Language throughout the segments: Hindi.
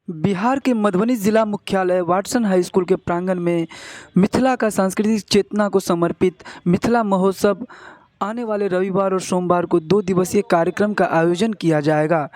बिहार के मधुबनी जिला मुख्यालय वाटसन हाई स्कूल के प्रांगण में मिथिला का सांस्कृतिक चेतना को समर्पित मिथिला महोत्सव आने वाले रविवार और सोमवार को 2 दिवसीय कार्यक्रम का आयोजन किया जाएगा,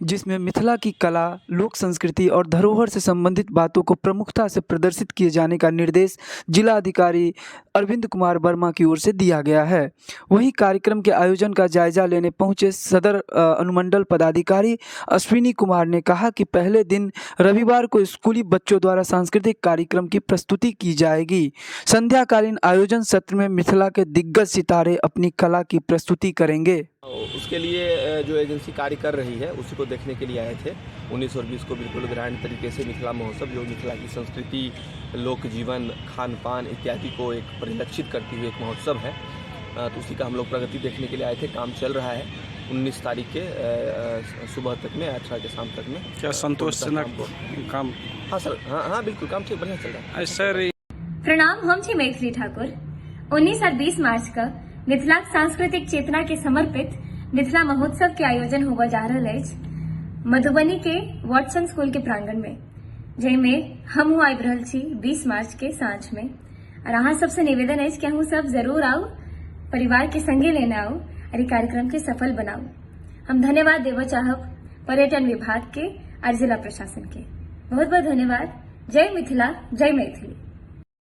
जिसमें मिथिला की कला, लोक संस्कृति और धरोहर से संबंधित बातों को प्रमुखता से प्रदर्शित किए जाने का निर्देश जिला अधिकारी अरविंद कुमार वर्मा की ओर से दिया गया है। वहीं कार्यक्रम के आयोजन का जायजा लेने पहुंचे सदर अनुमंडल पदाधिकारी अश्विनी कुमार ने कहा कि पहले दिन रविवार को स्कूली बच्चों द्वारा सांस्कृतिक कार्यक्रम की प्रस्तुति की जाएगी। संध्याकालीन आयोजन सत्र में मिथिला के दिग्गज सितारे अपनी कला की प्रस्तुति करेंगे। उसके लिए जो एजेंसी कार्य कर रही है उसी को देखने के लिए आए थे। 19 और 20 को बिल्कुल ग्रैंड तरीके से मिथिला महोत्सव, जो मिथिला की संस्कृति, लोक जीवन, खान पान इत्यादि को एक परिलक्षित करती हुई एक महोत्सव है। तो उसी का हम लोग प्रगति देखने के लिए आए थे। काम चल रहा है 19 तारीख के सुबह तक में, 18 के शाम तक में। क्या संतोषजनक काम? हाँ सर, हाँ बिल्कुल, काम ठीक बढ़िया चल रहा है सर। प्रणाम, हम छी मैथिली ठाकुर। 19 और 20 मार्च का मिथिला सांस्कृतिक चेतना के समर्पित मिथिला महोत्सव के आयोजन होगा जा रहा है मधुबनी के वाटसन स्कूल के प्रांगण में, जिसमें हम आबि रहल छी 20 मार्च के सांझ में। और अहाँ सबसे निवेदन है कि अहूँ सब जरूर आओ, परिवार के संगे लेने आओ और ये कार्यक्रम के सफल बनाओ। हम धन्यवाद देव चाहब पर्यटन विभाग के और जिला प्रशासन के। बहुत बहुत धन्यवाद। जय मिथिला, जय मैथिली।